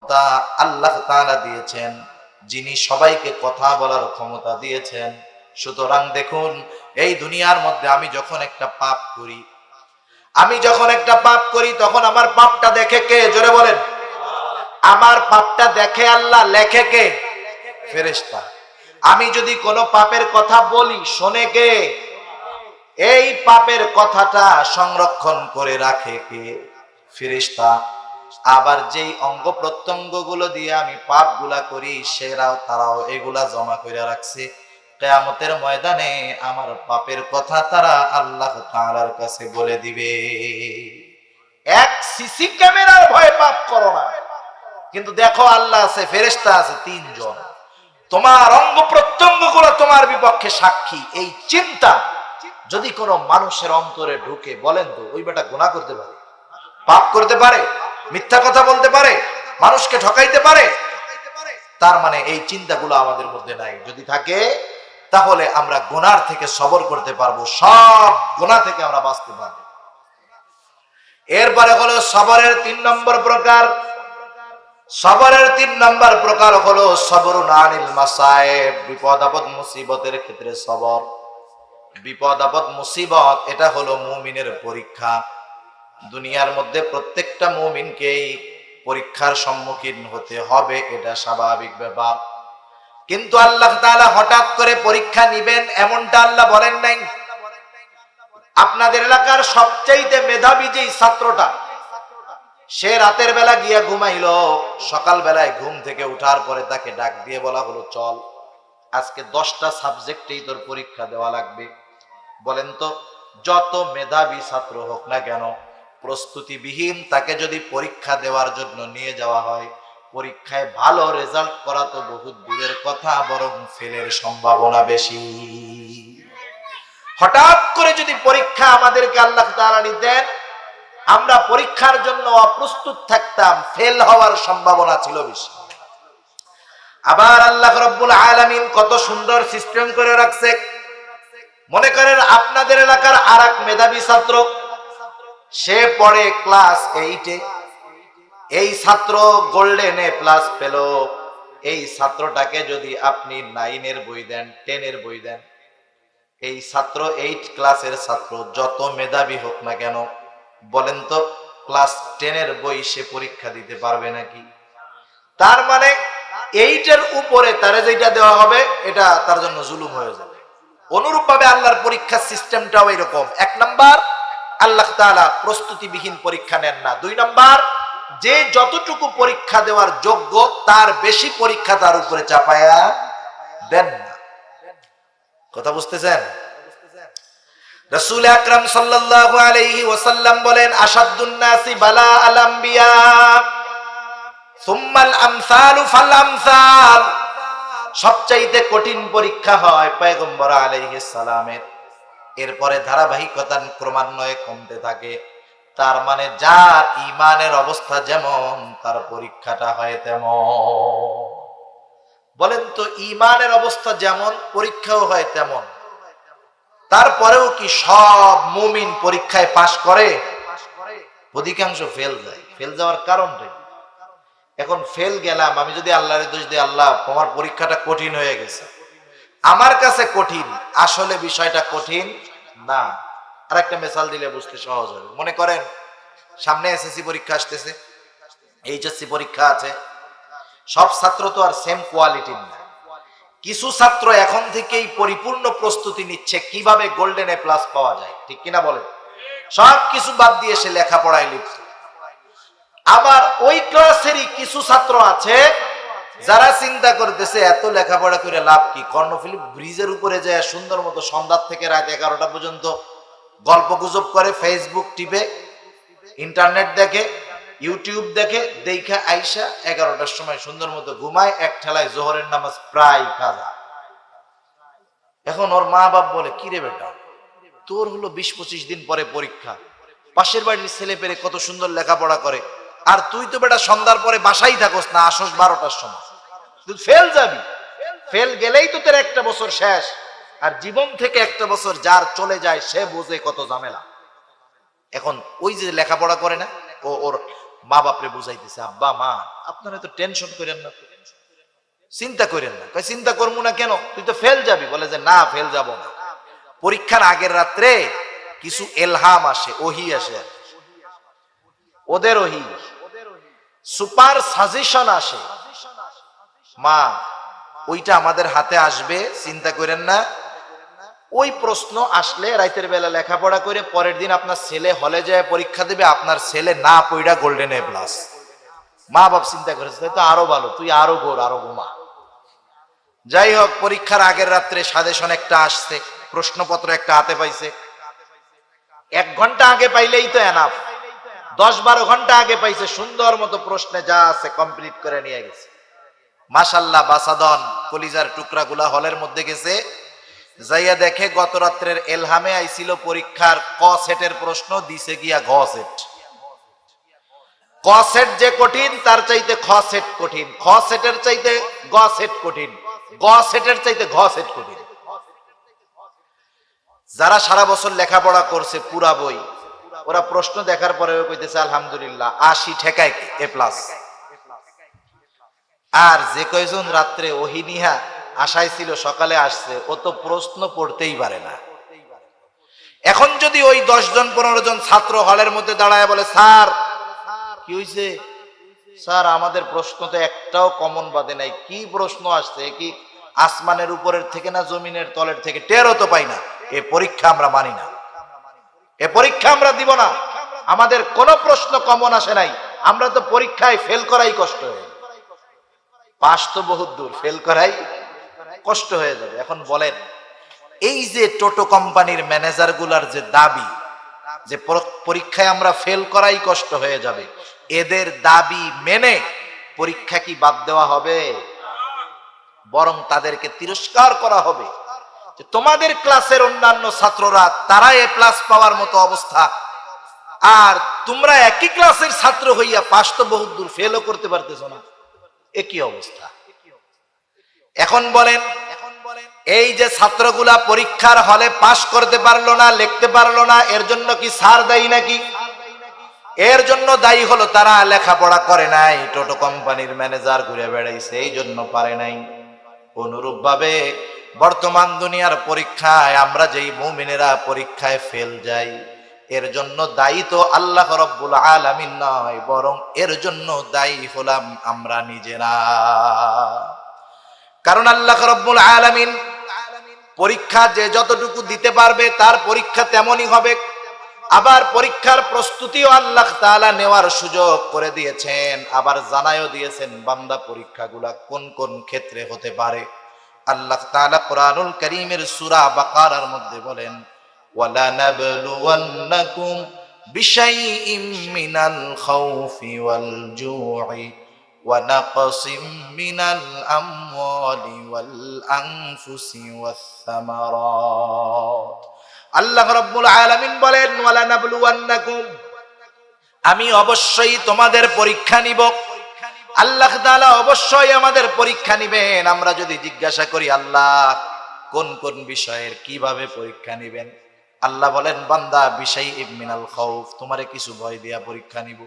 ক্ষমতা আল্লাহ তাআলা দিয়েছেন, যিনি সবাইকে কথা বলার ক্ষমতা দিয়েছেন। সুতরাং দেখুন, এই দুনিয়ার মধ্যে আমি যখন একটা পাপ করি তখন আমার পাপটা দেখে কে? জোরে বলেন। আমার পাপটা দেখে আল্লাহ, লেখে কে? ফেরেশতা। আমি যদি কোনো পাপের কথা বলি, শোনে কে? এই পাপের কথাটা সংরক্ষণ করে রাখে কে? ফেরেশতা। আবার যেই অঙ্গ প্রত্যঙ্গ গুলো দিয়ে আমি পাপগুলা করি, তারাও এগুলা জমা করে রাখছে। কিয়ামতের ময়দানে আমার পাপের কথা তারা আল্লাহ তাআলার কাছে বলে দিবে। এক সিসি ক্যামেরার ভয়ে পাপ করো না, কিন্তু দেখো আল্লাহ আছে, ফেরেশতা আছে, তিনজন। তোমার অঙ্গ প্রত্যঙ্গ গুলো তোমার বিপক্ষে সাক্ষী। এই চিন্তা যদি কোনো মানুষের অন্তরে ঢুকে, বলেন তো ওই বেটা গুনাহ করতে পারে, পাপ করতে পারে, মিথ্যা কথা বলতে পারে, মানুষকে ঠকাইতে পারে? তার মানে এই চিন্তাগুলো আমাদের মধ্যে নাই। যদি থাকে তাহলে আমরা গুনার থেকে সবর করতে পারবো, সব গুনাহ থেকে আমরা বাঁচতে পারবো। এরপরে হলো সবরের 3 নম্বর প্রকার। সবরের 3 নম্বর প্রকার হলো সবরুন আনিল মাসায়েব, বিপদ আপদ মুসিবতের ক্ষেত্রে সবর। বিপদ আপদ মুসিবত এটা হলো মুমিনের পরীক্ষা। দুনিয়ার মধ্যে প্রত্যেকটা মুমিনকেই পরীক্ষার সম্মুখীন হতে হবে, এটা স্বাভাবিক ব্যাপার। কিন্তু আল্লাহ তাআলা হঠাৎ করে পরীক্ষা নিবেন এমনটা আল্লাহ বলেন নাই। আপনাদের এলাকার সবচাইতে মেধাবী যেই ছাত্রটা, সে রাতের বেলা গিয়া ঘুমাইলো, সকাল বেলায় ঘুম থেকে উঠার পরে তাকে ডাক দিয়ে বলা হলো, চল আজকে 10টা সাবজেক্টেই তোর পরীক্ষা দেওয়া লাগবে। বলেন তো, যত মেধাবী ছাত্র হোক না কেন, প্রস্তুতিবিহীন তাকে যদি পরীক্ষা দেওয়ার জন্য নিয়ে যাওয়া হয়, পরীক্ষায় ভালো রেজাল্ট করা তো বহুত দূরের কথা, বরং ফেলের সম্ভাবনা বেশি। হঠাৎ করে যদি পরীক্ষা আমাদেরকে আল্লাহ তাআলা নিতেন, আমরা পরীক্ষার জন্য অপ্রস্তুত থাকতাম, ফেল হওয়ার সম্ভাবনা ছিল বেশি। আবার আল্লাহ রাব্বুল আলামিন কত সুন্দর সিস্টেম করে রাখছে। মনে করেন আপনাদের এলাকার আরেক মেধাবী ছাত্র, সে পড়ে ক্লাস 8-এ, এই ছাত্র গোল্ডেন এ প্লাস পেল। এই ছাত্রটাকে যদি আপনি 9-এর বই দেন, 10-এর বই দেন, এই ছাত্র 8 ক্লাসের ছাত্র যত মেধাবী হোক না কেন, বলেন তো ক্লাস 10-এর বই সে পরীক্ষা দিতে পারবে নাকি? তার মানে 8-এর উপরে তারে যেটা দেওয়া হবে এটা তার জন্য জুলুম হয়ে যাবে। অনুরূপ ভাবে আল্লাহর পরীক্ষার সিস্টেমটাও এরকম। 1 নাম্বার, আল্লাহ তাআলা প্রস্তুতিবিহীন পরীক্ষা নেন না। 2 নাম্বার, যে যতটুকু পরীক্ষা দেওয়ার যোগ্য তার বেশি পরীক্ষা তার উপরে চাপায়া দেন না। কথা বুঝতেছেন? রাসূল আকরাম সাল্লাল্লাহু আলাইহি ওয়াসাল্লাম বলেন, আশাদ্দুন নাসি বালা আল আম্বিয়া সুম্মাল আমসালু ফাল আমসাল। সবচাইতে কঠিন পরীক্ষা হয় পয়গম্বর আলাইহিস সালামের, এরপরে ধারাবাহিকতা ক্রমান্বয়ে কমতে থাকে। তার মানে যার ঈমানের অবস্থা যেমন, তার পরীক্ষাটা হয় তেমন। বলেন তো, ঈমানের অবস্থা যেমন পরীক্ষাও হয় তেমন। তারপরেও কি সব মুমিন পরীক্ষায় পাশ করে? অধিকাংশ ফেল যায়। ফেল যাওয়ার কারণটা, এখন ফেল গেলাম, আমি যদি আল্লাহরে দোষ দিই, আল্লাহ তোমার পরীক্ষাটা কঠিন হয়ে গেছে, আমার কাছে কঠিন, আসলে বিষয়টা কঠিন না। আর একটা মিসাল দিলে বুঝতে সহজ হবে। মনে করেন সামনে এসএসসি পরীক্ষা আসতেছে, এইচএসসি পরীক্ষা আছে। সব ছাত্র তো আর সেম কোয়ালিটির না। কিছু ছাত্র এখন থেকেই পরিপূর্ণ প্রস্তুতি নিচ্ছে কিভাবে গোল্ডেন এ প্লাস পাওয়া যায়, ঠিক কিনা বলেন? সব কিছু বাদ দিয়ে সে লেখাপড়ায় লিপ্ত। আবার ওই ক্লাসেরই কিছু ছাত্র আছে যারা চিন্তা করতেছে এত লেখাপড়া করে লাভ কি, কর্ণফুলী ব্রিজের উপরে যায় সুন্দর মতো সন্ধ্যা থেকে রাত 11টা পর্যন্ত গল্প গুজব করে, ফেসবুক টিপে, ইন্টারনেট দেখে, ইউটিউব দেখে, দেখা আইসা 11টার সময় সুন্দর মতো ঘুমায়, এক ঠেলায় জোহরের নামাজ প্রায় কাজা। এখন ওর মা বাপ বলে, কি রে বেটা, তোর হলো 20-25 দিন পরে পরীক্ষা, পাশের বাড়ির ছেলে পেলে কত সুন্দর লেখাপড়া করে, আর তুই তো বেটা সন্ধ্যার পরে বাসাই থাকস না, আসস 12টার সময়, তুই ফেল যাবি। ফেল গেলেই তো তোর একটা বছর শেষ। আর জীবন থেকে একটা বছর যার চলে যায় সে বোঝে কত ঝামেলা। এখন ওই যে লেখাপড়া করে না, ওর মা বাপরে বুঝাইতেছে, আব্বা মা আপনারা তো টেনশন করেন না, চিন্তা করেন না। চিন্তা করবো না কেন, তুই তো ফেল যাবি। বলে যে না, ফেল যাব না। পরীক্ষার আগের রাত্রে কিছু এলহাম আসে, ওহি আসে, ওদের ওহি, সুপার সাজেশন আসে। মা ওইটা আমাদের হাতে আসবে, চিন্তা করেন না। ওই প্রশ্ন আসলে রাতের বেলা লেখাপড়া করে পরের দিন আপনার ছেলে হলে যায় পরীক্ষা দেবে, আপনার ছেলে না পড়া গোল্ডেন এ প্লাস। মা বাপ চিন্তা করেছে তো আরো ভালো, তুই আরো গোর, আরো ঘুমা। যাই হোক, পরীক্ষার আগের রাত্রে সাজেশন একটা আসছে, প্রশ্নপত্র একটা হাতে পাইছে। 1 ঘন্টা আগে পাইলেই তো এনাফ, 10-12 ঘন্টা আগে পাইছে, সুন্দর মতো প্রশ্নে যা আছে কমপ্লিট করে নিয়ে গেছে। মাশাল্লাহ, বাসাদন কলিজার টুকরা গুলা হলের মধ্যে গেছে, যাইয়া দেখে গত রাত্রের এলহামে আইছিল পরীক্ষার ক সেটের প্রশ্ন, দিছে গিয়া ঘ সেট। ক সেট যে কঠিন তার চাইতে খ সেট কঠিন, খ সেটের চাইতে গ সেট কঠিন, গ সেটের চাইতে ঘ সেট কঠিন। যারা সারা বছর লেখাপড়া করছে পুরা বই, ওরা প্রশ্ন দেখার পরে কইতেছে আলহামদুলিল্লাহ 80 ঠেকায় এ প্লাস। আর যে কয়জন রাত্রে ওহিনিহা আশায় ছিল সকালে আসছে, ও তো প্রশ্ন পড়তেই পারে না। এখন যদি ওই 10 জন 15 জন ছাত্র হলের মধ্যে দাঁড়ায় বলে, স্যার কি হইছে স্যার, আমাদের প্রশ্ন তো একটাও কমন বাদে নাই, কি প্রশ্ন আসছে, কি আসমানের উপরের থেকে না জমিনের তলের থেকে, টেরও তো পাই না, এ পরীক্ষা আমরা মানি না, এ পরীক্ষা আমরা দিব না, আমাদের কোনো প্রশ্ন কমন আসে নাই, আমরা তো পরীক্ষায় ফেল করাই কষ্ট হয়ে যাবে, পাস তো বহুত দূর, ফেল করাই কষ্ট হয়ে যাবে। এখন বলেন, এই যে টোটো কোম্পানির ম্যানেজার গুলার যে দাবি যে পরীক্ষায় আমরা ফেল করাই কষ্ট হয়ে যাবে, এদের দাবি মেনে পরীক্ষা কি বাদ দেওয়া হবে? বরং তাদেরকে তিরস্কার করা হবে যে তোমাদের ক্লাসের অন্যান্য ছাত্ররা তারা এ প্লাস পাওয়ার মতো অবস্থা, আর তোমরা একই ক্লাসের ছাত্র হইয়া পাস তো বহুত দূর, ফেলও করতে পারতেছ না, একই অবস্থা। এখন বলেন, এই যে ছাত্রগুলা পরীক্ষার হলে পাস করতে পারলো না, লিখতে পারলো না, এর জন্য কি স্যার দায়ী নাকি? এর জন্য দায়ী হলো তারা লেখাপড়া করে নাই, টোটো কোম্পানির ম্যানেজার ঘুরে বেড়াইছে, এই জন্য পারে নাই। অনুরূপ ভাবে বর্তমান দুনিয়ার পরীক্ষায় আমরা যেই মুমিনেরা পরীক্ষায় ফেল যাই, এর জন্য দায়ী তো আল্লাহ রাব্বুল আলামিন নয়, বরং এর জন্য দায়ী হলাম আমরা নিজেরা। কারণ আল্লাহ রাব্বুল আলামিন পরীক্ষা যে যতটুকু দিতে পারবে তার পরীক্ষা তেমনই হবে। আবার পরীক্ষার প্রস্তুতিও আল্লাহ তাআলা নেওয়ার সুযোগ করে দিয়েছেন, আবার জানায়ও দিয়েছেন বান্দা পরীক্ষাগুলা কোন কোন ক্ষেত্রে হতে পারে। আল্লাহ তাআলা কোরআনুল কারীমের সূরা বাকারার মধ্যে বলেন, ওয়ালা নাবলুওয়ান্নাকুম বিশাইইম মিনাল খাউফি ওয়াল জু'i ওয়া নাকসিম মিনাল আমওয়ালি ওয়াল আনফুসি ওয়াস সামারাত। আল্লাহ রাব্বুল আলামিন বলেন, ওয়ালা নাবলুওয়ান্নাকুম, আমি অবশ্যই তোমাদের পরীক্ষা নিব। আল্লাহ তাআলা অবশ্যই আমাদের পরীক্ষা নিবেন। আমরা যদি জিজ্ঞাসা করি আল্লাহ কোন কোন বিষয়ের কিভাবে পরীক্ষা নিবেন, আল্লাহ বলেন, বান্দা বিশাইইম মিনাল খাউফ, তোমারে কিছু ভয় দিয়া পরীক্ষা নিব।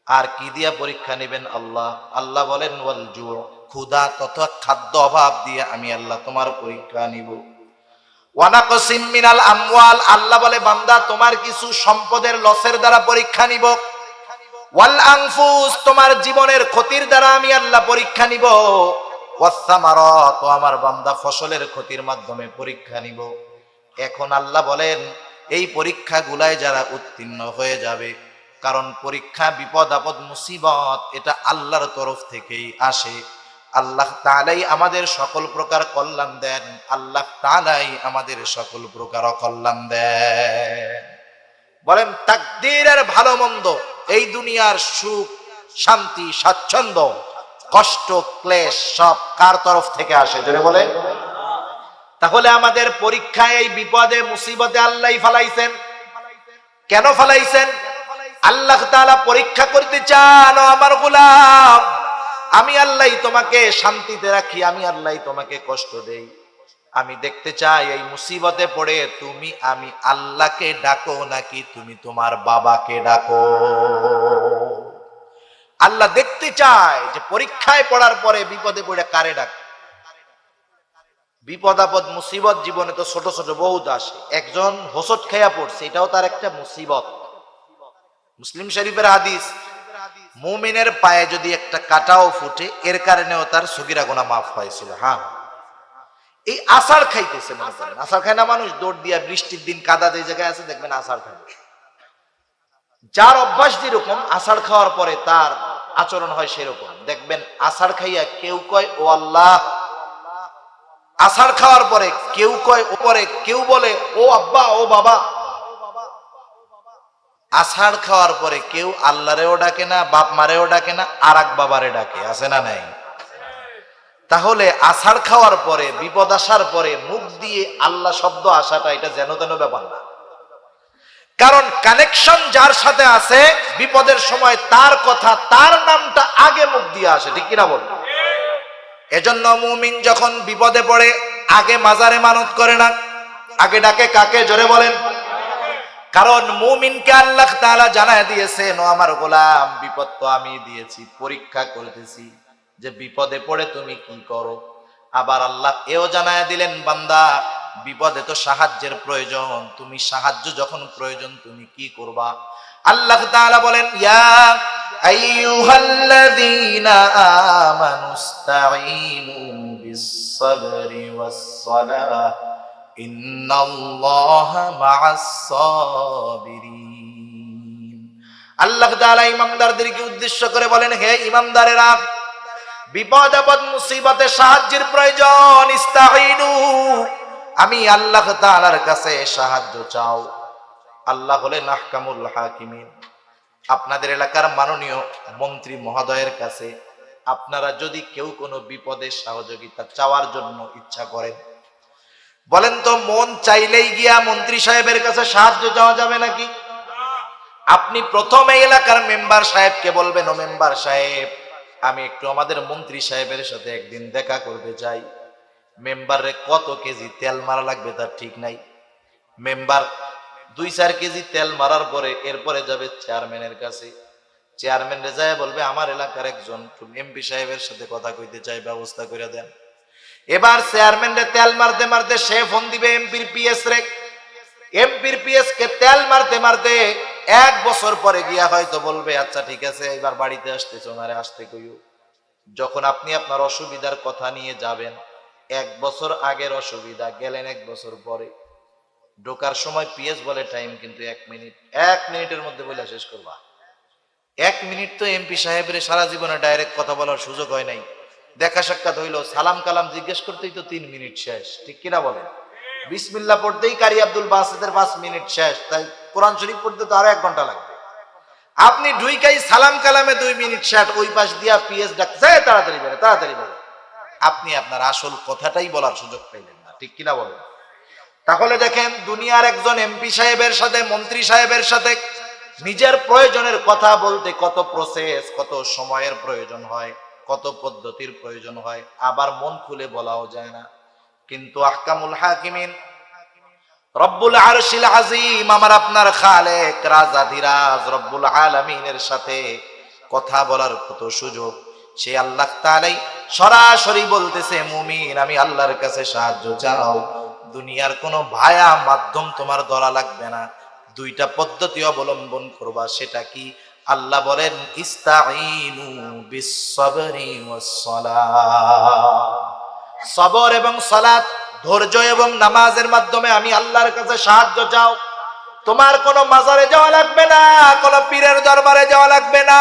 আর কি দিয়া পরীক্ষা নিবেন আল্লাহ বলেন, ওয়াল জু', ক্ষুধা তথা খাদ্য অভাব দিয়ে আমি আল্লাহ তোমার পরীক্ষা নিব। ওয়া নাকসিম মিনাল আমওয়াল, আল্লাহ বলে বান্দা তোমার কিছু সম্পদের লসের দ্বারা পরীক্ষা নিব। ওয়াল আনফুস, তোমার জীবনের ক্ষতির দ্বারা আমি আল্লাহ পরীক্ষা নিব। ওয়াস সামারাত, আমার বান্দা ফসলের ক্ষতির মাধ্যমে পরীক্ষা নিব। এখন আল্লাহ বলেন, এই পরীক্ষাগুলায় যারা উত্তীর্ণ হয়ে যাবে, কারণ পরীক্ষা বিপদ আপদ মুসিবত এটা আল্লাহর তরফ থেকেই আসে। আল্লাহ তাআলাই আমাদের সকল প্রকার কল্যাণ দেন, আল্লাহ তাআলাই আমাদের সকল প্রকার অকল্যাণ দেন। বলেন, তাকদীরের ভালো মন্দ, এই দুনিয়ার সুখ শান্তি স্বাচ্ছন্দ্য কষ্ট ক্লেশ সব কার তরফ থেকে আসে? জোরে বলে। তাহলে আমাদের পরীক্ষায় এই বিপদে মুসিবতে আল্লাহই ফালাইছেন। কেন ফালাইছেন? আল্লাহ তাআলা পরীক্ষা করতে চান, আমার গোলাম আমি আল্লাহ তোমাকে শান্তিতে রাখি, আমি আল্লাহ তোমাকে কষ্ট দেই। আমি দেখতে চাই এই মুসিবতে পড়ে তুমি আমি আল্লাহকে ডাকো নাকি তুমি তোমার বাবাকে ডাকো। আল্লাহ দেখতে চায় যে পরীক্ষায় পড়ার পরে বিপদে পড়ে কারে ডাকে। বিপদ আপদ মুসিবত জীবনে তো ছোট ছোট বহুত আসে। একজন হোঁচট খেয়া পড়ছে, এটাও তার একটা মুসিবত। মুসলিম শরীফের হাদিস, মুমিনের পায়ে যদি একটা কাঁটাও ফুটে এর কারণেও তার সগীরা গুনাহ মাফ হয়েছিল। হ্যাঁ, এই আষাঢ় খাইতেছে, মনে করেন আষাঢ় খায় না মানুষ, দৌড় দিয়া বৃষ্টির দিন কাদা যে জায়গায় আছে দেখবেন আষাঢ় খায়। যার অভ্যাস যেরকম আষাঢ় খাওয়ার পরে তার আচরণ হয় সেরকম। দেখবেন আষাঢ় খাইয়া কেউ কয় ও আল্লাহ, আষাঢ় খাওয়ার পরে কেউ কয় ওপরে, কেউ বলে ও আব্বা ও বাবা। আষাঢ় খাওয়ার পরে কেউ আল্লাহরেও ডাকে না, বাপ মারেও ডাকে না, আর এক বাবারে ডাকে, আছে না নাই? তাহলে আষাঢ় খাওয়ার পরে বিপদ আসার পরে মুখ দিয়ে আল্লাহ শব্দ আসাটা এটা যেন তেন ব্যাপার না। কারণ কানেকশন যার সাথে আছে বিপদের সময় তার কথা, তার নামটা আগে মুখ দিয়ে আসে, ঠিক কিনা বল? এজন্য মুমিন যখন বিপদে পড়ে আগে মাজারে মানত করে না, আগে ডাকে কাকে? জোরে বলেন। কারণ মুমিনকে আল্লাহ তাআলা জানায় দিয়েছেন, ও আমার গোলাম, বিপদ তো আমি দিয়েছি, পরীক্ষা করতেছি যে বিপদে পড়ে তুমি কি করো। আবার আল্লাহ এও জানায় দিলেন, বান্দা বিপদে তো সাহায্যের প্রয়োজন, তুমি সাহায্য যখন প্রয়োজন তুমি কি করবা। আল্লাহ তাআলা বলেন, ইয়া আইয়ুহাল্লাযীনা আমানুস্তাঈনু বিস-সাবরি ওয়াস-সালাহ ইন্নাল্লাহা মা'আস-সাবিরিন। আল্লাহ তাআলা ইমানদারদেরকে উদ্দেশ্য করে বলেন, হে ইমানদারেরা, বিপদ আপদ মুসিবতে সাহায্যের প্রয়োজন, ইস্তাঈনু, আমি আল্লাহ তাআলার কাছে সাহায্য চাও। আল্লাহ হলেন আহকামুল হাকিমিন। আপনাদের এলাকার মাননীয় মন্ত্রী মহোদয়ের কাছে আপনারা যদি কেউ কোনো বিপদে সহযোগিতা চাওয়ার জন্য ইচ্ছা করেন, বলেন তো মন চাইলেই গিয়া মন্ত্রী সাহেবের কাছে সাহায্য চাওয়া যাবে নাকি? আপনি প্রথমে এলাকার মেম্বার সাহেবকে বলবেন, ও মেম্বার সাহেব, আমি একটু আমাদের মন্ত্রী সাহেবের সাথে একদিন দেখা করতে চাই। মেম্বারে কত কেজি তেল মারা লাগবে তার ঠিক নাই। মেম্বার 2-4 কেজি তেল মারার পরে এরপরে যাবে চেয়ারম্যানের কাছে। চেয়ারম্যান রে যায় বলবে, আমার এলাকার একজন এমপি সাহেবের সাথে কথা কইতে চাই, ব্যবস্থা করে দেন। এবার চেয়ারম্যান রে তেল মারতে মারতে সে ফোন দিবে এমপির পিএস রে। এমপির পিএস কে তেল মারতে মারতে 1 বছর পরে গিয়া হয়তো বলবে, আচ্ছা ঠিক আছে, এবার বাড়িতে আসতেছো, ওনারে আসতে কইও। যখন আপনি আপনার অসুবিধার কথা নিয়ে যাবেন, 1 বছর আগের অসুবিধা, গেলেন 1 বছর পরে, ঢোকার সময় পিএস বলে টাইম কিন্তু 1 মিনিট, 1 মিনিটের মধ্যে বলে শেষ করবা। 1 মিনিট তো এমপি সাহেবের সারা জীবনে ডাইরেক্ট কথা বলার সুযোগ হয় নাই। দেখা সাক্ষাৎ হইলো, সালাম কালাম জিজ্ঞেস করতেই তো 3 মিনিট শেষ, ঠিক কিনা বলেন? বিসমিল্লাহ পড়তেই কারি আব্দুল বাসিতের 5 মিনিট শেষ, তাই কোরআন শরীফ পড়তে তো আরো 1 ঘন্টা লাগবে। আপনি ঢুইকাই সালাম কালামে 2 মিনিট শেষ, ওই পাশ দিয়া পিএস ডাকছে, তাড়াতাড়ি বেরো তাড়াতাড়ি বেরো। আপনি আপনার আসল কথাটাই বলার সুযোগ পাইলেন না, ঠিক কিনা বলেন? তাহলে দেখেন, দুনিয়ার একজন এমপি সাহেবের সাথে, মন্ত্রী সাহেবের সাথে নিজের প্রয়োজনের কথা বলতে কত প্রসেস, কত সময়ের প্রয়োজন হয়, কত পদ্ধতির প্রয়োজন হয়, আবার মন খুলে বলাও যায় না। কিন্তু আহকামুল হাকিমিন রব্বুল আরশিল আজিম, আমার আপনার খালেক রাজাধিরাজ রব্বুল আলামিনের সাথে কথা বলার কত সুযোগ, সে আল্লাহ তাআলাই সরাসরি বলতেছে, মুমিন আমি আল্লাহর কাছে সাহায্য চাও, দুনিয়ার কোনো ভায়া মাধ্যম তোমার ধরা লাগবে না, 2টা পদ্ধতি অবলম্বন করবা। সেটা কি? আল্লাহ বলেন, ইস্তাঈনু বিস-সাবরি ওয়াস-সালাহ, সবর এবং সালাত, ধৈর্য এবং নামাজের মাধ্যমে আমি আল্লাহর কাছে সাহায্য চাও। তোমার কোনো মাজারে যাওয়া লাগবে না, কোনো পীরের দরবারে যাওয়া লাগবে না।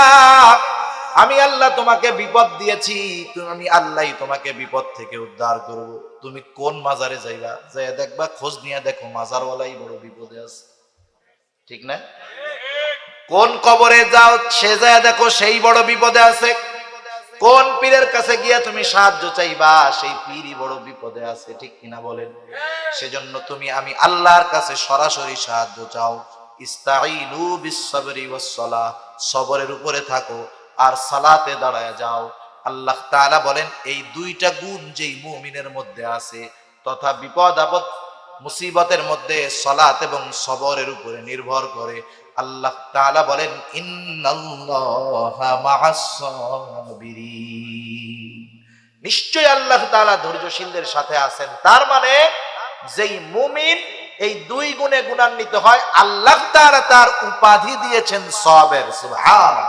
আমি আল্লাহ তোমাকে বিপদ দিয়েছি, আমি আল্লাহই তোমাকে বিপদ থেকে উদ্ধার করব। তুমি কোন মাজারে যাইবা, যাই দেখবা, খোঁজ নিয়ে দেখো মাজারওয়ালাই বড় বিপদে আছে, ঠিক না? কোন কবরে যাও, সে যায় দেখো সেই বড় বিপদে আছে। কোন পীরের কাছে গিয়া তুমি সাহায্য চাইবা, সেই পীরই বড় বিপদে আছে, ঠিক কিনা বলেন? সেজন্য তুমি আমি আল্লাহর কাছে সরাসরি সাহায্য চাও। ইস্তাঈনু বিস-সাবরি ওয়াস-সালাহ, সবরের উপরে থাকো আর সালাতে দাঁড়ায় যাও। আল্লাহ তাআলা বলেন, এই 2টা গুণ যেই মুমিনের মধ্যে আছে, তথা বিপদ আপদ মুসিবতের মধ্যে সালাত এবং সবরের উপরে নির্ভর করে। আল্লাহ তাআলা বলেন ইন্নাল্লাহা মাআস সাবিরিন, নিশ্চয়ই আল্লাহ তাআলা ধৈর্যশীলদের সাথে আছেন। তার মানে যেই মুমিন এই দুই গুণে গুণান্বিত হয়, আল্লাহ তাআলা তার উপাধি দিয়েছেন সাবের। সুবহানাল্লাহ,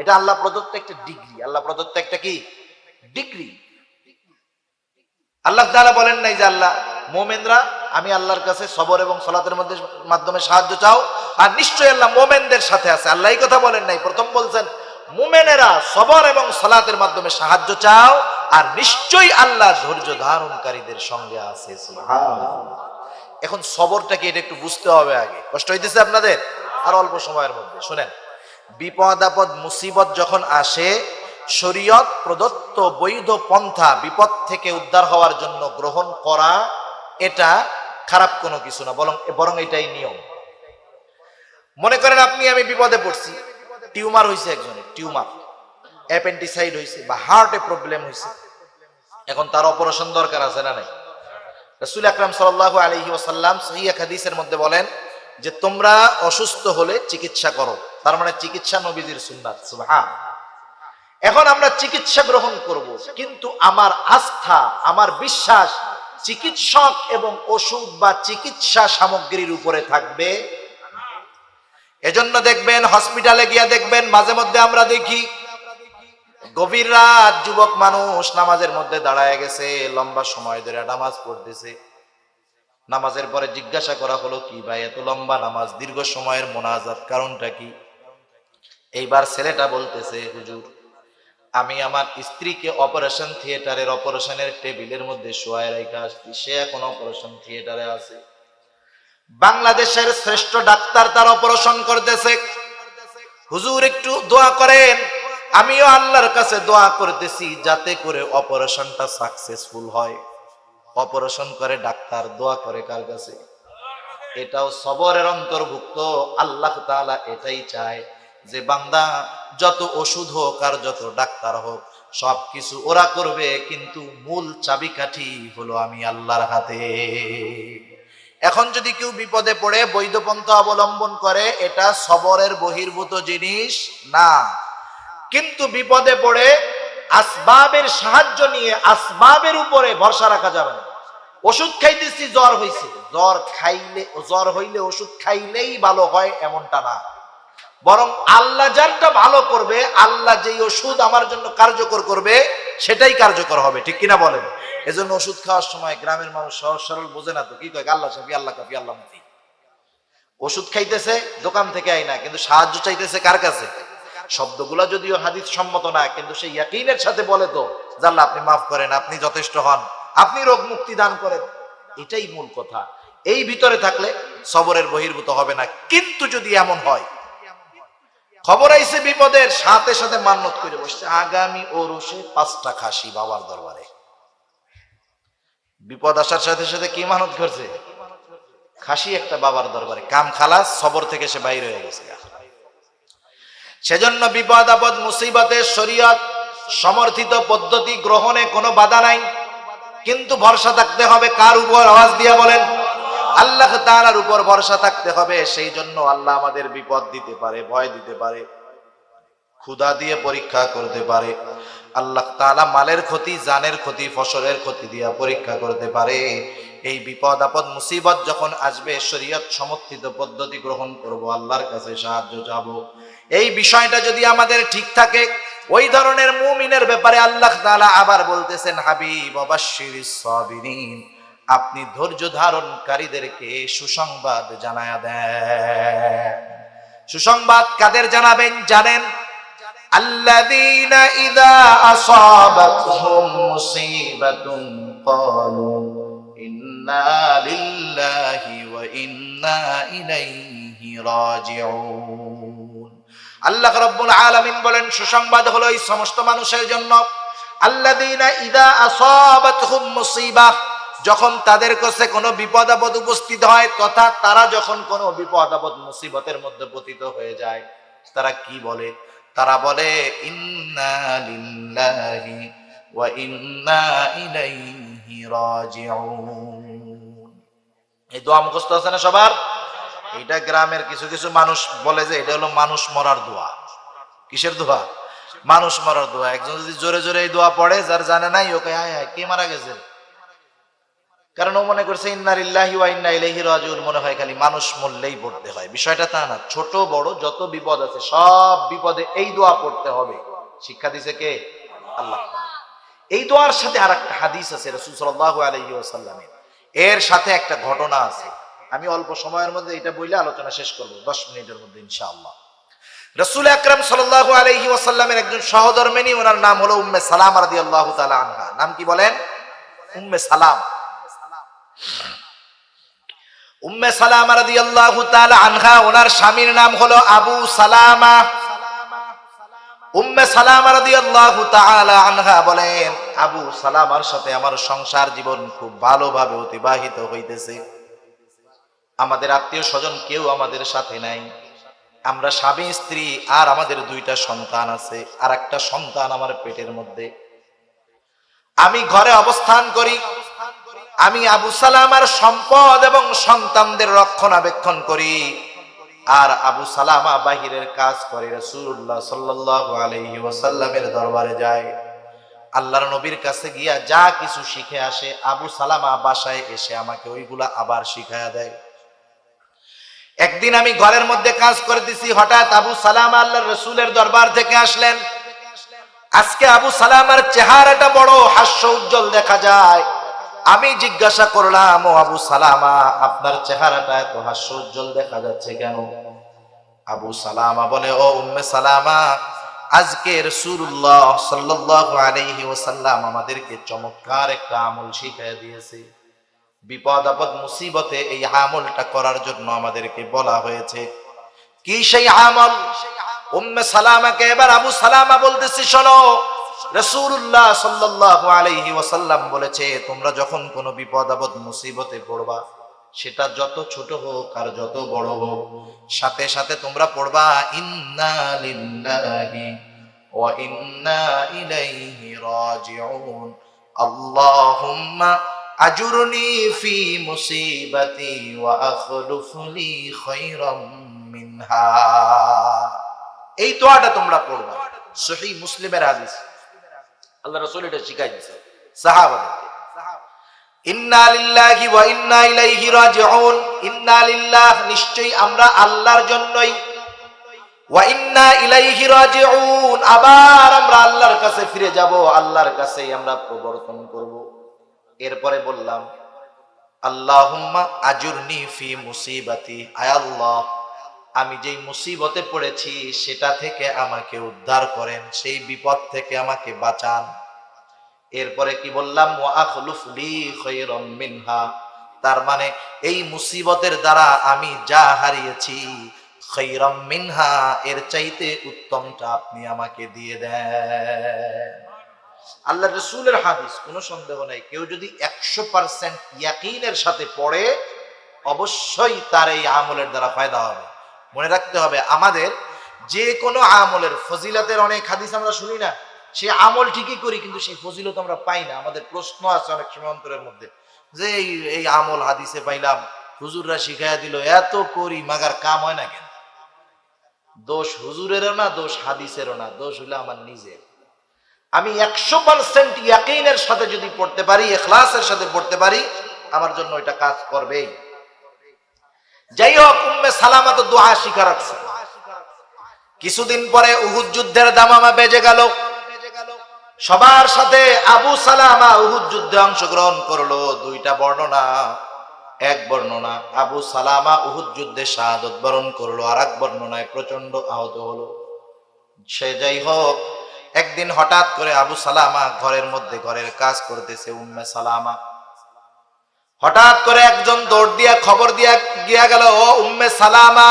এটা আল্লাহ প্রদত্ত একটা ডিগ্রি। আল্লাহ প্রদত্ত একটা কি ডিগ্রি। আল্লাহ তাআলা বলেন নাই যে আল্লাহ মুমিনরা আমি আল্লাহর কাছে সবর এবং সালাতের মাধ্যমে সাহায্য চাও, আর নিশ্চয়ই আল্লাহ মুমিনদের সাথে আছে। আল্লাহ এই কথা বলেন নাই। প্রথম বলছেন মুমিনেরা সবর এবং সালাতের মাধ্যমে সাহায্য চাও, আর নিশ্চয়ই আল্লাহ ধৈর্য ধারণকারীদের সঙ্গে আছে। সুবহানাল্লাহ। এখন সবরটাকে এটা একটু বুঝতে হবে আগে। কষ্ট হইতেছে আপনাদের? আর অল্প সময়ের মধ্যে শুনেন, বিপদ আপদ মুসিবত যখন আসে, শরীয়ত প্রদত্ত বৈধ পন্থা বিপদ থেকে উদ্ধার হওয়ার জন্য গ্রহণ করা, এটা খারাপ কোনো কিছু না, বরং এটাই নিয়ম। মনে করেন আমি বিপদে পড়ছি, টিউমার হয়েছে, একজনের টিউমার, অ্যাপেন্ডিসাইড হয়েছে বা হার্টে প্রবলেম হয়েছে, এখন তার অপারেশন দরকার আছে না নাই? রাসূল আকরাম সাল্লাল্লাহু আলাইহি ওয়াসাল্লাম সহিহ হাদিসের মধ্যে বলেন যে তোমরা অসুস্থ হলে চিকিৎসা করো। তার মানে চিকিৎসা নবীজির সুন্নাত। সুবহানাল্লাহ। এখন আমরা চিকিৎসা গ্রহণ করব, কিন্তু আমার আস্থা, আমার বিশ্বাস চিকিৎসক এবং ওষুধ বা চিকিৎসা সামগ্রীর উপরে থাকবে। এজন্য দেখবেন হসপিটালে গিয়া দেখবেন মাঝে মধ্যে আমরা দেখি গভীর রাত যুবক মানুষ নামাজের মধ্যে দাঁড়ায় গেছে, লম্বা সময় ধরে নামাজ পড়তেছে। নামাজের পরে জিজ্ঞাসা করা হলো, কি ভাই এত লম্বা নামাজ, দীর্ঘ সময়ের মোনাজাত, কারণটা কি? এইবার ছেলেটা বলতেছে, হুজুর আমি আমার স্ত্রীকে অপারেশন থিয়েটারের অপারেশনের টেবিলের মধ্যে শোয়ায় রাখা আসছি, সে এখন অপারেশন থিয়েটারে আছে। বাংলাদেশের শ্রেষ্ঠ ডাক্তার তার অপারেশন করতেছে। হুজুর একটু দোয়া করেন। আমিও আল্লাহর কাছে দোয়া করতেছি যাতে করে অপারেশনটা সাকসেসফুল হয়। অপারেশন করে ডাক্তার, দোয়া করে কার কাছে? এটাও সবরের অন্তর্ভুক্ত। আল্লাহ তাআলা এটাই চায় যে বান্দা যত ওষুধ হোক আর যত ডাক্তার হোক সবকিছু ওরা করবে, কিন্তু মূল চাবিকাঠি হলো আমি আল্লাহর হাতে। এখন যদি কেউ বিপদে পড়ে বৈধ পন্থা অবলম্বন করে, এটা সবরের বহির্ভূত জিনিস না। কিন্তু বিপদে পড়ে আসবাবের সাহায্য নিয়ে আসবাবের উপরে ভরসা রাখা যাবে না। ওষুধ খাইতেছি, জ্বর হইছে, জ্বর হইলে ওষুধ খাইলেই ভালো হয় এমনটা না, বরং আল্লাহ যারটা ভালো করবে, আল্লাহ যেই ওষুধ আমার জন্য কার্যকর করবে সেটাই কার্যকর হবে। ঠিক কিনা বলেন? এজন্য ওষুধ খাওয়ার সময় গ্রামের মানুষ সহজ সরল বোঝে না তো, কি কয়? আল্লাহ শাফি, আল্লাহ কাফি, আল্লাহ মুফি। ওষুধ খাইতেছে দোকান থেকে আইনা, কিন্তু সাহায্য চাইতেছে কার কাছে? শব্দগুলা যদিও হাদিস সম্মত না, কিন্তু সেই ইয়াকিনের সাথে বলে তো যে আল্লাহ আপনি মাফ করেন, আপনি যথেষ্ট হন, আপনি রোগ মুক্তি দান করেন। এটাই মূল কথা। এই ভিতরে থাকলে সবরের বহির্ভূত হবে না। কিন্তু যদি এমন হয় খবর আইছে বিপদের, সাথে সাথে মান্যত করে বসছে আগামী ওরসে 5টা খাসি বাবার দরবারে। বিপদ আসার সাথে সাথে কি মানত করছে? খাসি একটা বাবার দরবারে। কাম খালাস, সবর থেকে সে বাইরে হয়ে গেছে। সেজন্য বিপদ আপদ মুসিবতে শরীয়ত সমর্থিত পদ্ধতি গ্রহণে কোনো বাধা নাই, কিন্তু ভরসা থাকতে হবে কার উপর? আওয়াজ দিয়ে বলেন, আল্লাহ তাআলার উপর ভরসা থাকতে হবে। সেই জন্য আল্লাহ আমাদের বিপদ দিতে পারে, ভয় দিতে পারে, ক্ষুধা দিয়ে পরীক্ষা করতে পারে। আল্লাহ তাআলা মালের ক্ষতি, জানের ক্ষতি, ফসলের ক্ষতি দিয়ে পরীক্ষা করতে পারে। এই বিপদ আপদ মুসিবত যখন আসবে, শরীয়ত সমর্থিত পদ্ধতি গ্রহণ করব, আল্লাহর কাছে সাহায্য চাব। এই বিষয়টা যদি আমাদের ঠিক থাকে, ওই ধরনের মুমিনের ব্যাপারে আল্লাহ তাআলা আবার বলতেছেন, হাবিব ওয়াবাশশিরিস সাবিরিন, আপনি ধৈর্য ধারণকারীদেরকে সুসংবাদ জানায়া দেন। সুসংবাদ কাদের জানাবেন জানেন? আল্লাযীনা ইযা আসাবাতহুম মুসিবাতুন ক্বালু ইন্না লিল্লাহি ওয়া ইন্না ইলাইহি রাজিউন। আল্লাহ রাব্বুল আলামিন বলেন, সুসংবাদ হলো এই সমস্ত মানুষের জন্য, আল্লাযীনা ইযা আসাবাতহুম মুসিবাহ, যখন তাদের কাছে কোনো বিপদ আপদ উপস্থিত হয়, তথা তারা যখন কোনো বিপদ আপদ মুসিবতের মধ্যে পতিত হয়ে যায়, তারা কি বলে? তারা বলে ইন্না লিল্লাহি ওয়া ইন্না ইলাইহি রাজিউন। এই দোয়া মুখস্থ আছে না সবার? এটা গ্রামের কিছু কিছু মানুষ বলে যে এটা হলো মানুষ মরার দোয়া। কিসের দোয়া? মানুষ মরার দোয়া। একজন যদি জোরে জোরে এই দোয়া পড়ে, যার জানে নাই, ওকে হায় হায় কে মারা গেছে, কারণ ও মনে করছে ইন্না লিল্লাহি ওয়া ইন্না ইলাইহি রাজিউন, মনে হয় খালি মানুষ মরলেই পড়তে হয়। বিষয়টা তা না। ছোট বড় যত বিপদ আছে সব বিপদে এই দোয়া পড়তে হবে। শিক্ষা দিছে কে? আল্লাহ। এই দোয়ার সাথে আর একটা হাদিস আছে রাসূল সাল্লাল্লাহু আলাইহি ওয়াসাল্লামের, এর সাথে একটা ঘটনা আছে। আমি অল্প সময়ের মধ্যে এটা বইলে আলোচনা শেষ করব, 10 মিনিটের মধ্যে ইনশাআল্লাহ। রাসূল আকরাম সাল্লাল্লাহু আলাইহি ওয়াসাল্লামের একজন সহধর্মিণী, ওনার নাম হলো উম্মে সালামা রাদিয়াল্লাহু তাআলা আনহা। নাম কি বলেন? উম্মে সালামা। উম্মে সালামা রাদিয়াল্লাহু তাআলা আনহা, ওনার স্বামীর নাম হলো আবু সালামা। উম্মে সালামা রাদিয়াল্লাহু তাআলা আনহা বলেন, আবু সালামার সাথে আমার সংসার জীবন খুব ভালোভাবে অতিবাহিত হইতেছে। আমাদের আত্মীয় স্বজন কেউ আমাদের সাথে নাই। আমরা স্বামী স্ত্রী, আর আমাদের 2টা সন্তান আছে, আর একটা সন্তান আমার পেটের মধ্যে। আমি ঘরে অবস্থান করি। আমি আবু সালামার সম্পদ এবং সন্তানদের রক্ষণাবেক্ষণ করি, আর আবু সালামা বাহিরের কাজ করে রাসূলুল্লাহ সাল্লাল্লাহু আলাইহি ওয়াসাল্লামের দরবারে যায়। আল্লাহর নবীর কাছে গিয়া যা কিছু শিখে আসে, আবু সালামা বাসায় এসে আমাকে ওইগুলা আবার শিখায়া দেয়। একদিন আমি ঘরের মধ্যে কাজ করে দিছি, হঠাৎ আবু সালামা আল্লাহর রাসূলের দরবার থেকে আসলেন। আজকে আবু সালামার চেহারাটা বড় হাস্য উজ্জ্বল দেখা যায়। আমি জিজ্ঞাসা করলাম, ও আবু সালামা, আপনার চেহারাটা এত হাস্য উজ্জ্বল দেখা যাচ্ছে কেন? আবু সালামা বলে, ও উম্মে সালামা, আজকে রাসূলুল্লাহ সাল্লাল্লাহু আলাইহি ওয়াসাল্লাম আমাদেরকে চমৎকার একটা আমল শিখিয়ে দিয়েছে। বিপদ আপদ মুসিবতে এই আমলটা করার জন্য আমাদেরকে বলা হয়েছে। কি সেই আমল? উম্মে সালামাকে এবার আবু সালামা বলতেছে, শোনো, রাসূলুল্লাহ সাল্লাল্লাহু আলাইহি ওয়াসাল্লাম বলেছে, তোমরা যখন কোনো বিপদ আপদ মুসিবতে পড়বা, সেটা যত ছোট হোক আর যত বড় হোক, সাথে সাথে তোমরা পড়বা ইন্না লিল্লাহি ওয়া ইন্না ইলাইহি রাজিউন, আল্লাহুম্মা আজুরনি ফি মুসিবাতি ওয়া আখলুফ লি খায়রাম মিনহা। এই দোয়াটা তোমরা পড়বা। সহিহ মুসলিমের হাদিস। আল্লাহ রাসূল এটা শিখাই দিয়েছে সাহাবাদেরকে। ইন্না লিল্লাহি ওয়া ইন্না ইলাইহি রাজিউন, ইন্না লিল্লাহ, নিশ্চয়ই আমরা আল্লাহর জন্যই, ওয়া ইন্না ইলাইহি রাজিউন, আবার আমরা আল্লাহর কাছে ফিরে যাব, আল্লাহর কাছেই আমরা প্রবর্তন করব। এরপরে বললাম, আল্লাহুম্মা আজুরনি ফি মুসিবাতি, আয় আল্লাহ, আমি যেই মুসিবতে পড়েছি সেটা থেকে আমাকে উদ্ধার করেন, সেই বিপদ থেকে আমাকে বাঁচান। এরপরে কি বললাম? ওয়া আখলুফ লি খায়রাম মিনহা, তার মানে এই মুসিবতের দ্বারা আমি যা হারিয়েছি, খায়রাম মিনহা, এর চাইতে উত্তমটা আপনি আমাকে দিয়ে দেন। আল্লাহর রাসূলের হাদিস, কোনো সন্দেহ নাই। কেউ যদি 100% ইয়াকিনের সাথে পড়ে, অবশ্যই তার এই আমলের দ্বারা ফায়দা হবে। মনে রাখতে হবে, আমাদের যে কোনো আমলের ফজিলতের অনেক হাদিস আমরা শুনি না, সে আমল ঠিকই করি কিন্তু সেই ফজিলত আমরা পাই না। আমাদের প্রশ্ন আছে অনেক সময় অন্তরের মধ্যে, যে এই আমল হাদিসে পাইলাম, হুজুররা শিখাইয়া দিল, এত করি মাগার কাম হয় না কেন? দোষ হুজুরেরও না, দোষ হাদিসেরও না, দোষ হইলো আমার নিজের। আমি 100% ইয়াকিনের সাথে যদি পড়তে পারি, ইখলাসের সাথে পড়তে পারি, আমার জন্য এটা কাজ করবেই। যাই হোক, উম্মে সালামা তো দোয়া শিখা রাখছে। কিছুদিন পরে উহুদ যুদ্ধের দামামা বেজে গেল। সবার সাথে আবু সালামা উহুদ যুদ্ধে অংশগ্রহণ করলো। 2টা বর্ণনা। এক বর্ণনা, আবু সালামা উহুদ যুদ্ধে শাহাদত বরণ করলো, আর এক বর্ণনায় প্রচন্ড আহত হলো। সে যাই হোক, একদিন হঠাৎ করে আবু সালামা ঘরের মধ্যে ঘরের কাজ করতেছে। উম্মে সালামা হঠাৎ করে একজন দৌড় দিয়া খবর দিয়া গিয়া গেল, ও উম্মে সালামা,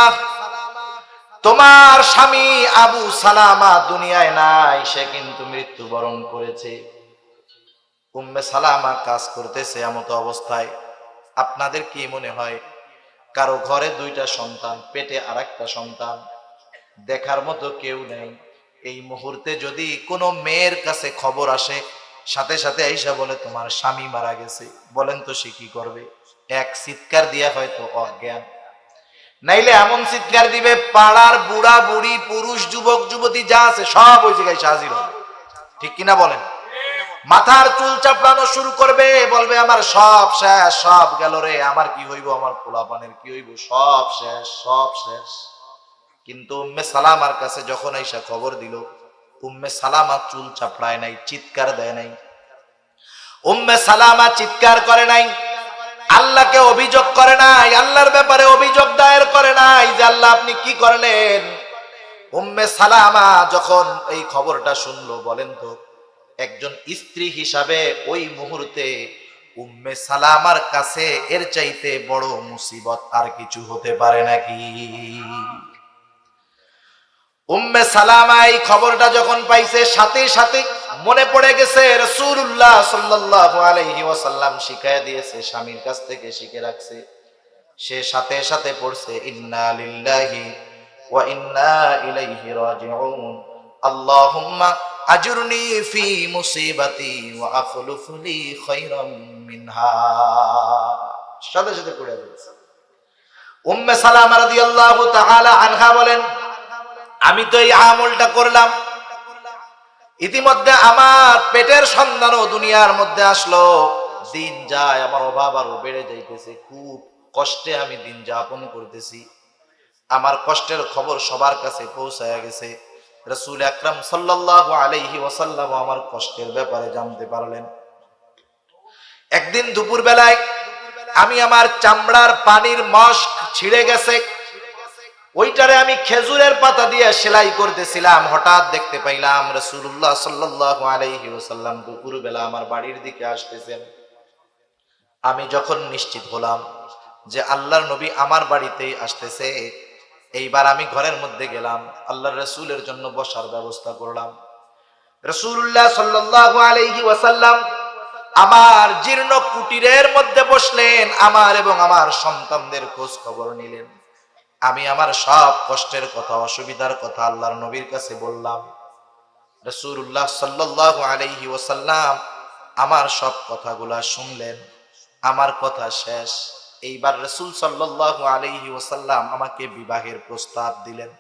তোমার স্বামী আবু সালামা দুনিয়ায় নাই, সে কিন্তু মৃত্যুবরণ করেছে। উম্মে সালামা কাজ করতেছে এমত অবস্থায়। আপনাদের কি মনে হয়, কারো ঘরে 2টা সন্তান, পেটে আর একটা সন্তান, দেখার মতো কেউ নেই, এই মুহূর্তে যদি কোনো মেয়ের কাছে খবর আসে, সাথে সাথে আইসা বলে তোমার স্বামী মারা গেছে, বলেন তো সে কি করবে? এক চিৎকার দিয়া হয়তো অজ্ঞান, নাইলে এমন চিৎকার দিবে পাড়ার বুড়া বুড়ি পুরুষ যুবক যুবতী যা আছে সব ওই জায়গায় হাজির হবে। ঠিক কিনা বলেন? মাথার চুল চাপড়ানো শুরু করবে, বলবে আমার সব শেষ, সব গেল রে, আমার কি হইব, আমার পোলাপানের কি হইব, সব শেষ, সব শেষ। কিন্তু উম্মে সালামার কাছে যখন আইসা খবর দিল, উম্মে সালামা চুল চাপড়ায় নাই, চিৎকার দেয় নাই। উম্মে সালামা চিৎকার করে নাই, আল্লাহকে অভিযোগ করে নাই, আল্লাহর ব্যাপারে অভিযোগ দায়ের করে নাই যে আল্লাহ আপনি কি করলেন। উম্মে সালামা যখন এই খবরটা শুনলো, বলেন তো একজন স্ত্রী হিসাবে ওই মুহূর্তে উম্মে সালামার কাছে এর চাইতে বড় মুসিবত আর কিছু হতে পারে নাকি? উম্মে সালামা এই খবরটা যখন পাইছে, সাথে সাথে মনে পড়ে গেছে রাসূলুল্লাহ সাল্লাল্লাহু আলাইহি ওয়াসাল্লাম শিখায়া দিয়েছে, স্বামীর কাছ থেকে শিখে রাখছে। সে সাথে সাথে পড়ছে ইন্না লিল্লাহি ওয়া ইন্না ইলাইহি রাজিউন, আল্লাহুম্মা আজুরনি ফি মুসিবাতি ওয়া আখলুফ লি খায়রাম মিনহা। সাথে সাথে পড়ে গেছে। উম্মে সালামা রাদিয়াল্লাহু তাআলা আনহা বলেন, আমি তো এই আমলটা করলাম, ইতিমধ্যে আমার পেটের সন্তানও দুনিয়ার মধ্যে আসলো, দিন যায়, আমার অভাব আরো বেড়ে যাইতেছে, খুব কষ্টে আমি দিন যাপন করতেছি। আমার কষ্টের খবর সবার কাছে পৌঁছায়া গেছে। রাসূল আকরাম সাল্লাল্লাহু আলাইহি ওয়াসাল্লাম আমার কষ্টের ব্যাপারে জানতে পারলেন। একদিন দুপুর বেলায় আমি আমার চামড়ার পানির মস্ক ছিঁড়ে গেছে, ওইটারে আমি খেজুরের পাতা দিয়ে সেলাই করতেছিলাম। হঠাৎ দেখতে পাইলাম রাসূলুল্লাহ সাল্লাল্লাহু আলাইহি ওয়াসাল্লাম দুপুর বেলা আমার বাড়ির দিকে আসতেছেন। আমি যখন নিশ্চিত হলাম যে আল্লাহর নবী আমার বাড়িতেই আসতেছে, এইবার আমি ঘরের মধ্যে গেলাম, আল্লাহর রাসূলের জন্য বসার ব্যবস্থা করলাম। রাসূলুল্লাহ সাল্লাল্লাহু আলাইহি ওয়াসাল্লাম আমার জীর্ণ কুটিরের মধ্যে বসলেন, আমার এবং আমার সন্তানদের খোঁজ খবর নিলেন। আমি আমার সব কষ্টের কথা, অসুবিধার কথা আল্লাহর নবীর কাছে বললাম। রাসূলুল্লাহ সাল্লাল্লাহু আলাইহি ওয়াসাল্লাম আমার সব কথাগুলা শুনলেন। আমার কথা শেষ, এইবার রাসূল সাল্লাল্লাহু আলাইহি ওয়াসাল্লাম আমাকে বিবাহের প্রস্তাব দিলেন।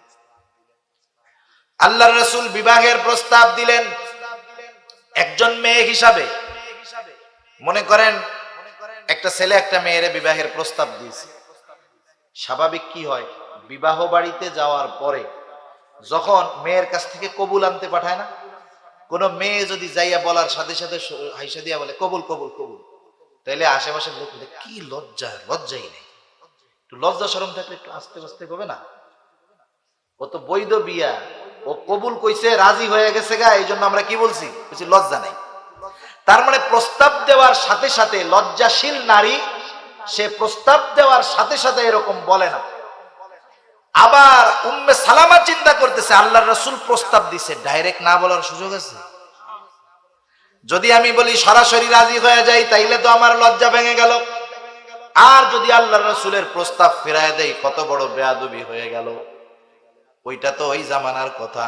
আল্লাহর রাসূল বিবাহের প্রস্তাব দিলেন একজন মেয়ে হিসাবে। মনে করেন একটা ছেলে একটা মেয়ের বিবাহের প্রস্তাব দিয়েছে। স্বাভাবিক কি হয়, বিবাহ বাড়িতে যাওয়ার পরে যখন মেয়ের কাছ থেকে কবুল আনতে পাঠায় না, কোন মেয়ে যদি যাইয়া বলার সাথে সাথে হাইসা দিয়া বলে কবুল কবুল কবুল, তাইলে আশেপাশের লোক কি লজ্জা, লজ্জাই নেই। একটু লজ্জা শরম থাকলে একটু আস্তে আস্তে হবে না? ও তো বৈধ বিয়া, ও কবুল কইছে, রাজি হয়ে গেছে গা, এই জন্য আমরা কি বলছি, লজ্জা নাই। তার মানে প্রস্তাব দেওয়ার সাথে সাথে লজ্জাশীল নারী সে প্রস্তাব দেওয়ার সাথে সাথে এরকম বলে না। আবার উম্মে সালামা চিন্তা করতেছে আল্লাহর রাসূল প্রস্তাব দিছে, ডাইরেক্ট না বলার সুযোগ আছে? যদি আমি বলি সরাসরি রাজি হয়ে যাই তাইলে তো আমার লজ্জা ভেঙে গেল, আর যদি আল্লাহর রাসূলের প্রস্তাব ফিরায় দেই কত বড় বেয়াদবি হয়ে গেল। ওইটা তো ওই জামানার কথা।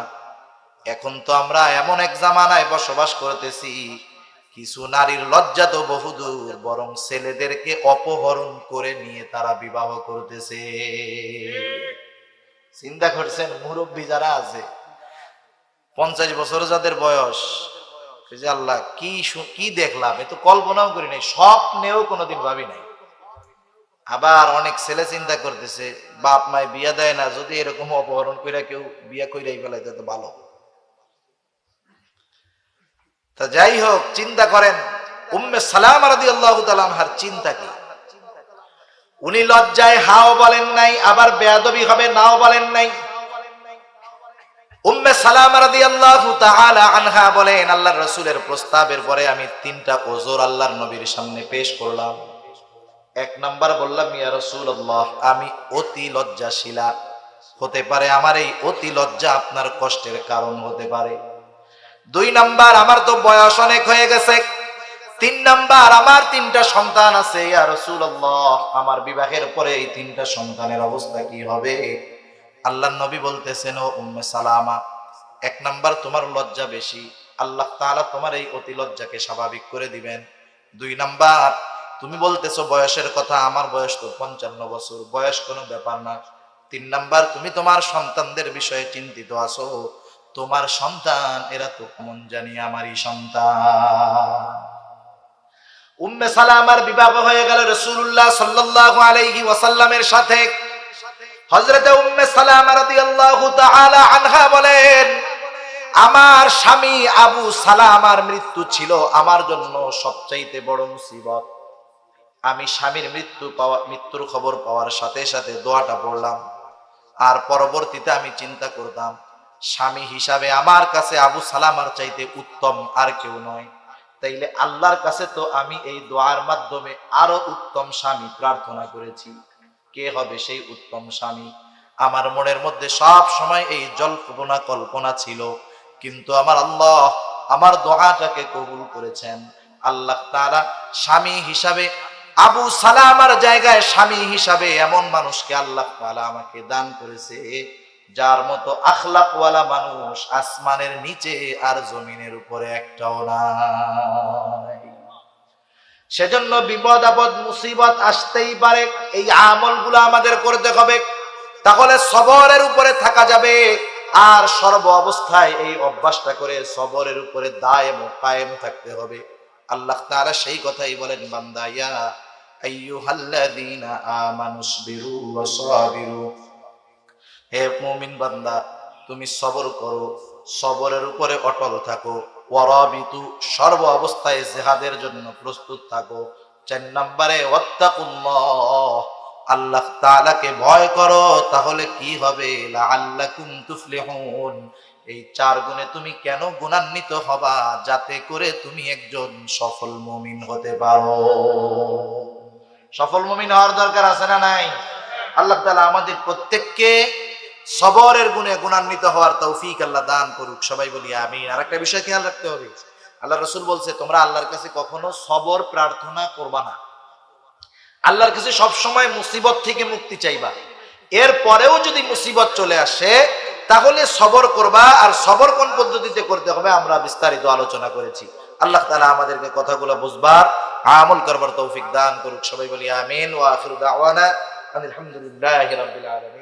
এখন তো আমরা এমন এক জামানায় বসবাস করতেছি, কিছু নারীর লজ্জা তো বহুদূর, বরং ছেলেদেরকে অপহরণ করে নিয়ে তারা বিবাহ করতেছে। চিন্তা করছেন? মুরব্বী যারা আছে 50 বছর যাদের বয়স, যে আল্লাহ কি দেখলাম, এ তো কল্পনাও করি নাই, স্বপ্নেও কোনোদিন ভাবি নাই। আবার অনেক ছেলে চিন্তা করতেছে বাপ মায় বিয়া দেয় না, যদি এরকম অপহরণ করে কেউ বিয়া কইরাই ফেলাইতে তো ভালো। তা যাই হোক, চিন্তা করেন উম্মে সালামা রাদিয়াল্লাহু তাআলা আনহার চিন্তা কি। উনি লজ্জায় হাও বলেন নাই, আবার বেয়াদবি হবে নাও বলেন নাই। উম্মে সালামা রাদিয়াল্লাহু তাআলা আনহা বলেন, আল্লাহর রাসূলের প্রস্তাবের পরে আমি 3টা ওযর আল্লাহর নবীর সামনে পেশ করলাম। 1 নাম্বার বললাম, ইয়া রাসূলুল্লাহ, আমি অতি লজ্জাশীলা, হতে পারে আমার এই অতি লজ্জা আপনার কষ্টের কারণ হতে পারে। 2 নাম্বার, আমার তো বয়স অনেক হয়ে গেছে। 3 নাম্বার, আমার 3টা সন্তান আছে, ইয়া রাসূলুল্লাহ, আমার বিবাহের পরে এই 3টা সন্তানের অবস্থা কি হবে? আল্লাহর নবী বলতেছেন, ও উম্মে সালামা, 1 নাম্বার তোমার লজ্জা বেশি, আল্লাহ তাআলা তোমার এই অতি লজ্জাকে স্বাভাবিক করে দিবেন। 2 নাম্বার, তুমি বলতেছো বয়সের কথা, আমার বয়স তো 55 বছর, বয়স কোনো ব্যাপার না। 3 নাম্বার, তুমি তোমার সন্তানদের বিষয়ে চিন্তিত আছো, তোমার সন্তান এরা তো কেমন জানি আমারই সন্তান। উম্মে সালামার বিবাহ হয়ে গেল রাসূলুল্লাহ সাল্লাল্লাহু আলাইহি ওয়াসাল্লামের সাথে। হযরতে উম্মে সালামা রাদিয়াল্লাহু তাআলা আনহা বলেন, আমার স্বামী আবু সালামার মৃত্যু ছিল আমার জন্য সবচাইতে বড় মুসিবত। আমি স্বামীর মৃত্যুর খবর পাওয়ার সাথে সাথে দোয়াটা পড়লাম, আর পরবর্তীতে আমি চিন্তা করতাম স্বামী হিসাবে আমার কাছে আবু সালামার চাইতে উত্তম আর কেউ নয়, তাইলে আল্লাহর কাছে তো আমি এই দোয়ার মাধ্যমে আরো উত্তম স্বামী প্রার্থনা করেছি, কে হবে সেই উত্তম স্বামী? আমার মনের মধ্যে সব সময় এই জল্পনা কল্পনা ছিল, কিন্তু আমার আল্লাহ আমার দোয়াটাকে কবুল করেছেন। আল্লাহ তাআলা স্বামী হিসাবে আবু সালামার জায়গায় স্বামী হিসাবে এমন মানুষকে আল্লাহ তাআলা আমাকে দান করেছে, যার মতো আখলাকওয়ালা মানুষ আসমানের নিচে আর জমিনের উপরে একটাও নাই। সেজন্য বিপদ আপদ মুসিবত আসতেই পারে, এই আমলগুলো আমাদের করতে হবে, তাহলে সবরের উপরে থাকা যাবে। আর সর্ব অবস্থায় এই অভ্যাসটা করে সবরের উপরে দায়েম ও কায়েম থাকতে হবে। আল্লাহ তাআলা সেই কথাই বলেন, বান্দা ইয়া আইয়ুহাল্লাযীনা আমানুসবিরু ওয়া সাবিরু, হে মুমিন বান্দা তুমি সবর করো, সবরের উপরে অটল থাকো। ওয়ারাবিতু, সর্ব অবস্থায় জিহাদের জন্য প্রস্তুত থাকো। 4 নম্বরে ওয়াত্তাকুল্লাহ, আল্লাহ তাআলাকে ভয় করো, তাহলে কি হবে? লাআল্লাকুম তুফলিহুন, এই 4 গুণে তুমি কেন গুণান্বিত হবা? যাতে করে তুমি একজন সফল মুমিন হতে পারো। সফল মুমিন হওয়ার দরকার আছে না নাই? আল্লাহ তাআলা আমাদের প্রত্যেককে সবরের গুণে গুণান্বিত হওয়ার তৌফিক আল্লাহ দান করুক। সবাই বলি আমিন। আর একটা বিষয় খেয়াল রাখতে হবে, আল্লাহ রাসূল বলছে তোমরা আল্লাহর কাছে কখনো সবর প্রার্থনা করবা না। আল্লাহর কাছে সব সময় মুসিবত থেকে মুক্তি চাইবা। এর পরেও যদি মুসিবত চলে আসে তাহলে সবর করবা। আর সবর কোন পদ্ধতিতে করতে হবে আমরা বিস্তারিত আলোচনা করেছি। আল্লাহ তাআলা আমাদেরকে কথাগুলো বুঝবার, আমল করবার তৌফিক দান করুক। সবাই বলি আমিন। ওয়া আখিরু দাওয়ানা আলহামদুলিল্লাহি রাব্বিল আলামিন।